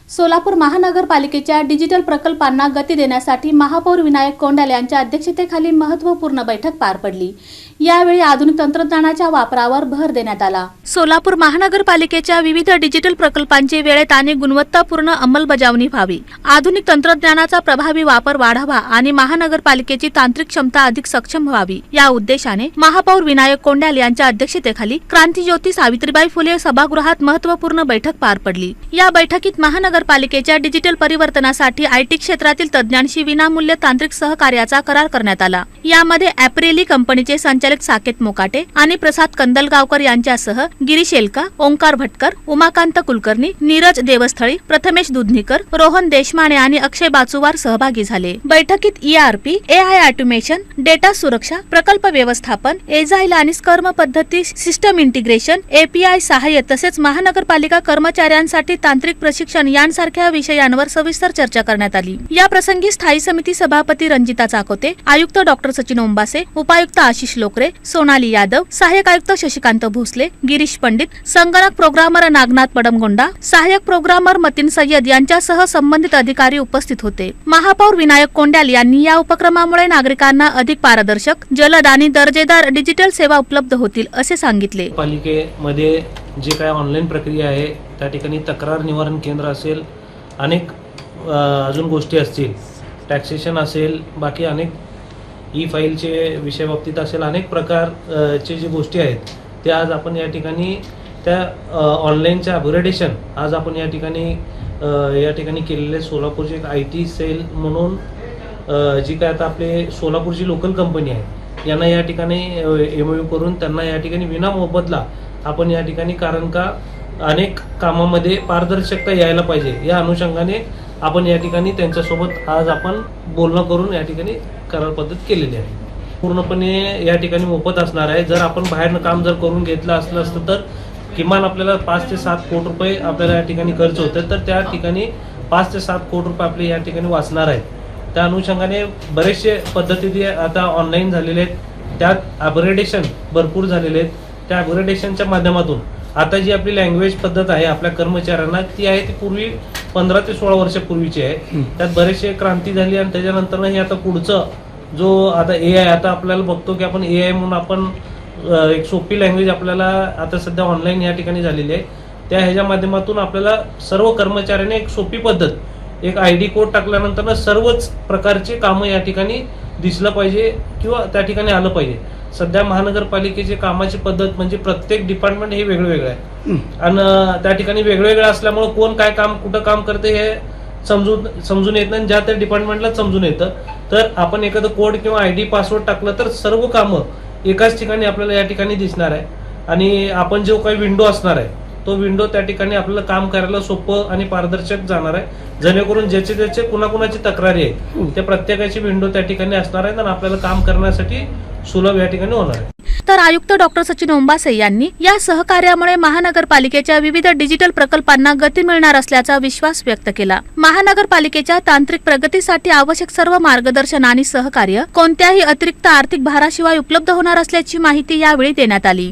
सोलापूर महानगरपालिकेच्या डिजिटल प्रकल्पांना गती देण्यासाठी महापौर विनायक कोंडाल यांच्या अध्यक्षतेखाली महत्त्वपूर्ण बैठक पार पडली। यावेळी आधुनिक तंत्रज्ञानाच्या वापरावर भर देण्यात आला। सोलापूर महानगरपालिकेच्या विविध डिजिटल प्रकल्पांची वेळेत आणि गुणवत्तापूर्ण अंमलबजावणी व्हावी, आधुनिक तंत्रज्ञानाचा प्रभावी वापर वाढावा आणि महानगरपालिकेची तांत्रिक क्षमता अधिक सक्षम व्हावी या उद्देशाने महापौर विनायक कोंडाल यांच्या अध्यक्षतेखाली क्रांतिज्योती सावित्रीबाई फुले सभागृहात महत्त्वपूर्ण बैठक पार पडली। या बैठकीत महानगरपालिकेच्या डिजिटल परिवर्तनासाठी आयटी क्षेत्रातील तज्ञांशी विनामूल्य तांत्रिक सहकार्याचा करार करण्यात आला। यामध्ये ॲप्रेली कंपनीचे संचालक साकेत मोकाटे आणि प्रसाद कंदलगावकर यांच्यासह गिरीश एलका, ओंकार भटकर, उमाकांत कुलकर्णी, नीरज देवस्थळी, प्रथमेश दुधनीकर, रोहन देशमाने आणि अक्षय बाचुवार सहभागी झाले। बैठकीत ERP, AI ऑटोमेशन, डेटा सुरक्षा, प्रकल्प व्यवस्थापन, एजाइल आणि स्क्रम पद्धती, सिस्टम इंटिग्रेशन, API सहाय्य तसेच महानगरपालिका कर्मचाऱ्यांसाठी तांत्रिक प्रशिक्षण यांसारख्या विषयांवर सविस्तर चर्चा करण्यात आली। या प्रसंगी स्थायी समिती सभापती रंजिता चाकोते, आयुक्त डॉक्टर सचिन ओंबासे, उपायुक्त आशिष लोकरे, सोनाली यादव, सहाय्यक आयुक्त शशिकांत भोसले, गिरीश पंडित, संगणक प्रोग्रामर नागनाथ पडमगोंडा, सहाय्यक प्रोग्रामर मतीन सय्यद यांच्यासह संबंधित अधिकारी उपस्थित होते। महापौर विनायक कोंडाल यांनी या उपक्रमामुळे नागरिकांना अधिक पारदर्शक, जलद आणि दर्जेदार डिजिटल सेवा उपलब्ध होतील असे सांगितले। पालिकेमध्ये जे काय ऑनलाईन प्रक्रिया आहे त्या ठिकाणी तक्रार निवारण केंद्र असेल, अनेक अजून गोष्टी असतील, टॅक्सेशन असेल, बाकी अनेक फाईलचे विषय बाबतीत असेल, अनेक प्रकारचे जे गोष्टी आहेत ते आज आपण या ठिकाणी त्या ऑनलाईनच्या अपग्रेडेशन आज आपण या ठिकाणी केलेले सोलापूरचे एक IT सेल म्हणून जी काय आता आपले सोलापूरची लोकल कंपनी आहे यांना या ठिकाणी MOU करून त्यांना या ठिकाणी विना मोबदला आपण या ठिकाणी, कारण का अनेक कामामध्ये पारदर्शकता यायला पाहिजे या अनुषंगाने आपण या ठिकाणी त्यांच्यासोबत आज आपण बोलणं करून या ठिकाणी करार पद्धत केलेली आहे। पूर्णपणे या ठिकाणी मोफत असणार आहे। जर आपण बाहेरनं काम जर करून घेतलं असतं तर किमान आपल्याला 5 ते 7 कोटी रुपये आपल्याला या ठिकाणी खर्च होतं, तर त्या ठिकाणी 5 ते 7 कोटी रुपये आपले या ठिकाणी वाचणार आहेत। त्या अनुषंगाने बरेचसे पद्धती आता ऑनलाईन झालेले आहेत, त्यात अपग्रेडेशन भरपूर झालेले आहेत। त्या अपग्रेडेशनच्या माध्यमातून आता जी आपली लँग्वेज पद्धत आहे आपल्या कर्मचाऱ्यांना ती आहे ती पूर्वी 15 ते 16 वर्षापूर्वीची आहे। त्यात बरेचसे क्रांती झाली आणि त्याच्यानंतर हे आता पुढचं जो आता AI, आता आपल्याला बघतो की आपण AI म्हणून आपण एक सोपी लँग्वेज आपल्याला आता सध्या ऑनलाईन या ठिकाणी झालेली आहे। त्या ह्याच्या माध्यमातून आपल्याला सर्व कर्मचाऱ्यांनी एक सोपी पद्धत, एक ID कोड टाकल्यानंतर सर्वच प्रकारचे कामं या ठिकाणी दिसलं पाहिजे किंवा त्या ठिकाणी आलं पाहिजे। सध्या महानगरपालिकेची कामाची पद्धत म्हणजे प्रत्येक डिपार्टमेंट हे वेगळं आहे आणि त्या ठिकाणी वेगवेगळं असल्यामुळे कोण काय काम कुठं काम करते हे समजून येत नाही, ज्या त्या डिपार्टमेंटला समजून येतं। तर आपण एखादं कोड किंवा ID पासवर्ड टाकलं तर सर्व कामं एकाच ठिकाणी आपल्याला या ठिकाणी दिसणार आहे आणि आपण जो काही विंडो असणार आहे तो विंडो त्या ठिकाणी आपल्याला काम करायला सोपं आणि पारदर्शक जाणार आहे, जेणेकरून ज्याचे कुणाकुणाची तक्रारी आहे त्या प्रत्येकाची विंडो त्या ठिकाणी असणार आहे आणि आपल्याला काम करण्यासाठी सुलभ या ठिकाणी होणार आहे। तर आयुक्त डॉक्टर सचिन ओंबासे यांनी या सहकार्यामुळे महानगरपालिकेच्या विविध डिजिटल प्रकल्पांना गती मिळणार असल्याचा विश्वास व्यक्त केला। महानगरपालिकेच्या तांत्रिक प्रगतीसाठी आवश्यक सर्व मार्गदर्शन आणि सहकार्य कोणत्याही अतिरिक्त आर्थिक भाराशिवाय उपलब्ध होणार असल्याची माहिती यावेळी देण्यात आली।